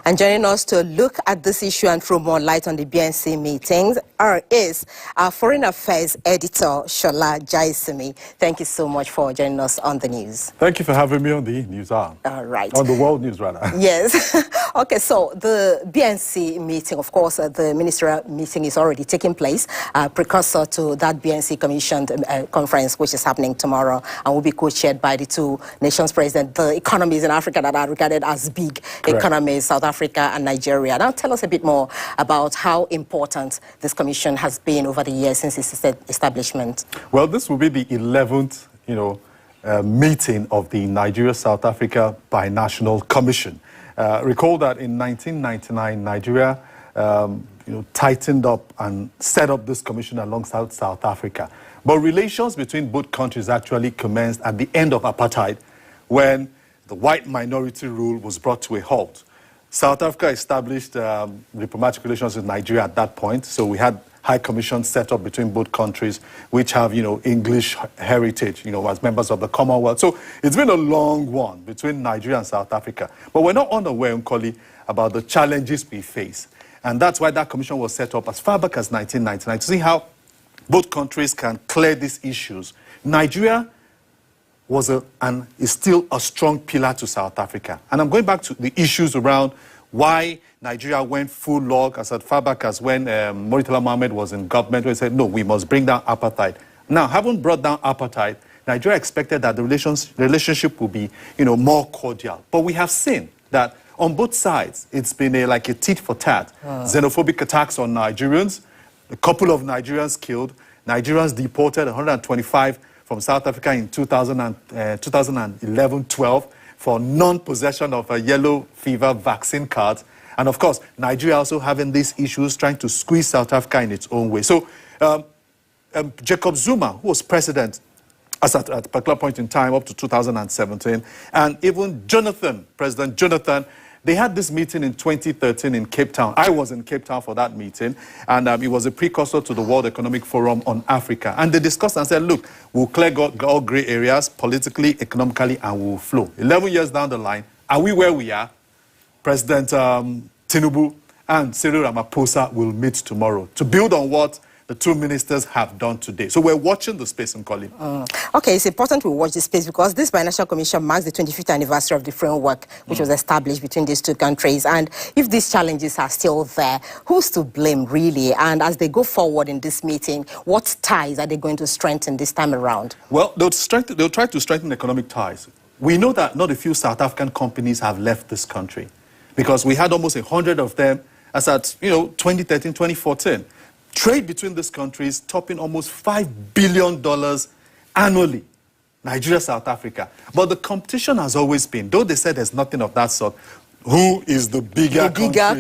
And joining us to look at this issue and throw more light on the BNC meetings is our Foreign Affairs Editor, Shola Jaisimi. Thank you so much for joining us on the news. Thank you for having me on the news hour. All right. On the world news, rather. Yes. Okay, so the BNC meeting, of course, the ministerial meeting is already taking place, precursor to that BNC commissioned conference, which is happening tomorrow and will be co-chaired by the two nations presidents, the economies in Africa that are regarded as big economies, South Africa and Nigeria. Now tell us a bit more about how important this commission has been over the years since its establishment. Well, this will be the 11th, meeting of the Nigeria-South Africa Binational Commission. Recall that in 1999, Nigeria tightened up and set up this commission alongside South Africa. But relations between both countries actually commenced at the end of apartheid, when the white minority rule was brought to a halt. South Africa established diplomatic relations with Nigeria at that point, so we had high commissions set up between both countries, which have, English heritage, as members of the Commonwealth. So it's been a long one between Nigeria and South Africa. But we're not unaware, Nkoli, about the challenges we face. And that's why that commission was set up as far back as 1999, to see how both countries can clear these issues. Nigeria was and is still a strong pillar to South Africa. And I'm going back to the issues around why Nigeria went full log as far back as when Murtala Mohammed was in government, where he said, no, we must bring down apartheid. Now, having brought down apartheid, Nigeria expected that the relationship would be, more cordial. But we have seen that on both sides, it's been like a tit for tat. Xenophobic attacks on Nigerians, a couple of Nigerians killed, Nigerians deported, 125 from South Africa in 2011-12 for non-possession of a yellow fever vaccine card. And of course, Nigeria also having these issues, trying to squeeze South Africa in its own way. So Jacob Zuma, who was president at a particular point in time up to 2017, and even President Jonathan, they had this meeting in 2013 in Cape Town. I was in Cape Town for that meeting, and it was a precursor to the World Economic Forum on Africa. And they discussed and said, look, we'll clear all gray areas politically, economically, and we'll flow. 11 years down the line, are we where we are? President Tinubu and Cyril Ramaphosa will meet tomorrow to build on what the two ministers have done today. So we're watching the space, and calling. Okay, it's important we watch the space because this Binational Commission marks the 25th anniversary of the framework which was established between these two countries. And if these challenges are still there, who's to blame really? And as they go forward in this meeting, what ties are they going to strengthen this time around? Well, they'll try to strengthen economic ties. We know that not a few South African companies have left this country because we had almost 100 of them as at 2013, 2014. Trade between these countries topping almost $5 billion annually, Nigeria, South Africa. But the competition has always been, though they said there's nothing of that sort, who is the bigger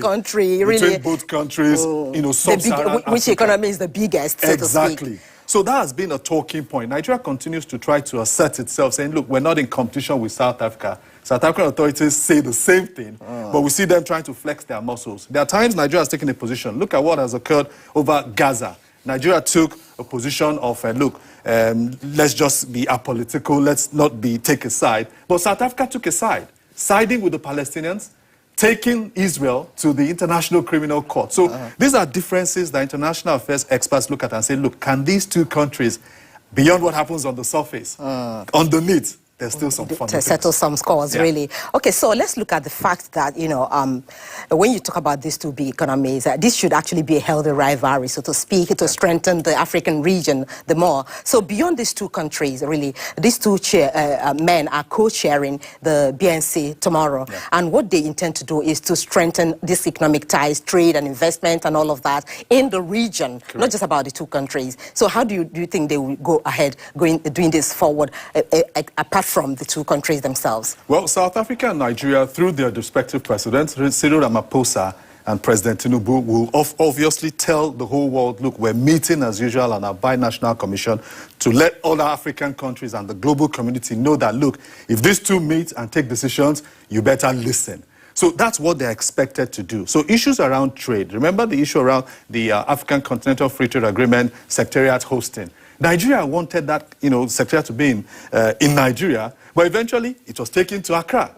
country really, between both countries, sub-Saharan which economy is the biggest, so exactly. to speak. So that has been a talking point. Nigeria continues to try to assert itself, saying, look, we're not in competition with South Africa. South African authorities say the same thing, but we see them trying to flex their muscles. There are times Nigeria has taken a position. Look at what has occurred over Gaza. Nigeria took a position of, let's just be apolitical, let's not take a side. But South Africa took a side, siding with the Palestinians, taking Israel to the International Criminal Court. So these are differences that international affairs experts look at and say, look, can these two countries, beyond what happens on the surface, underneath, there's still some fun to settle some scores, really. Okay, so let's look at the fact that, when you talk about these two big economies, this should actually be a healthy rivalry, so to speak, to strengthen the African region the more. So beyond these two countries, really, these two men are co-chairing the BNC tomorrow. And what they intend to do is to strengthen this economic ties, trade and investment and all of that in the region, not just about the two countries. So how do you think they will go ahead doing this forward, apart from the two countries themselves? Well, South Africa and Nigeria, through their respective presidents, Cyril Ramaphosa and President Tinubu, will obviously tell the whole world, look, we're meeting as usual on our binational commission to let other African countries and the global community know that, look, if these two meet and take decisions, you better listen. So that's what they're expected to do. So issues around trade, remember the issue around the African Continental Free Trade Agreement, Secretariat hosting. Nigeria wanted that, Secretariat to be in Nigeria, but eventually it was taken to Accra.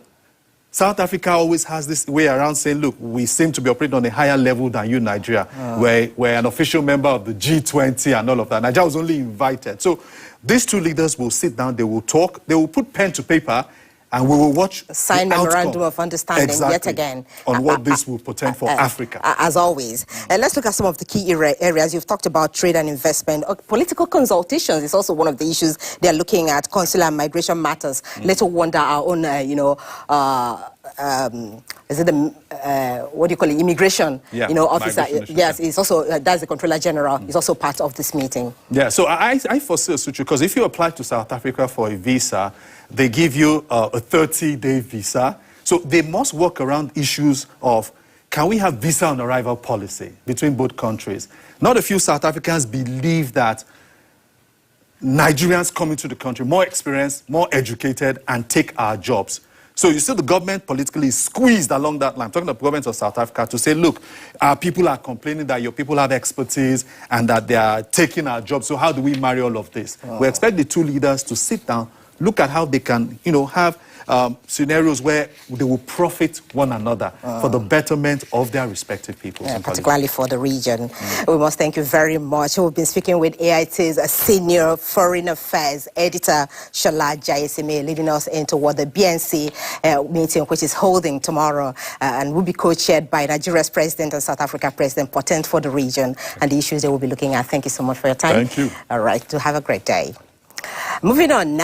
South Africa always has this way around saying, look, we seem to be operating on a higher level than you, Nigeria. We're an official member of the G20 and all of that. Nigeria was only invited. So these two leaders will sit down, they will talk, they will put pen to paper, and we will watch sign the memorandum outcome, of understanding exactly, yet again on what this will portend for Africa. As always. Let's look at some of the key areas. You've talked about trade and investment. Political consultations is also one of the issues they're looking at. Consular and migration matters. Little wonder our own, is it the what do you call it? Immigration, officer. Yes, it's also that's the Controller General. Is also part of this meeting. Yeah. So I foresee a situation, because if you apply to South Africa for a visa, they give you a 30-day visa. So they must work around issues of, can we have visa on arrival policy between both countries? Not a few South Africans believe that Nigerians come into the country more experienced, more educated, and take our jobs. So you see the government politically is squeezed along that line. I'm talking about the government of South Africa to say, look, our people are complaining that your people have expertise and that they are taking our jobs. So how do we marry all of this? We expect the two leaders to sit down, look at how they can, have scenarios where they will profit one another for the betterment of their respective peoples. Particularly for the region. We must thank you very much. We've been speaking with AIT's senior foreign affairs editor, Shola Jayesime, leading us into what the BNC meeting, which is holding tomorrow, and will be co-chaired by Nigeria's president and South Africa president, portent for the region and the issues they will be looking at. Thank you so much for your time. Thank you. All right. To have a great day. Moving on now.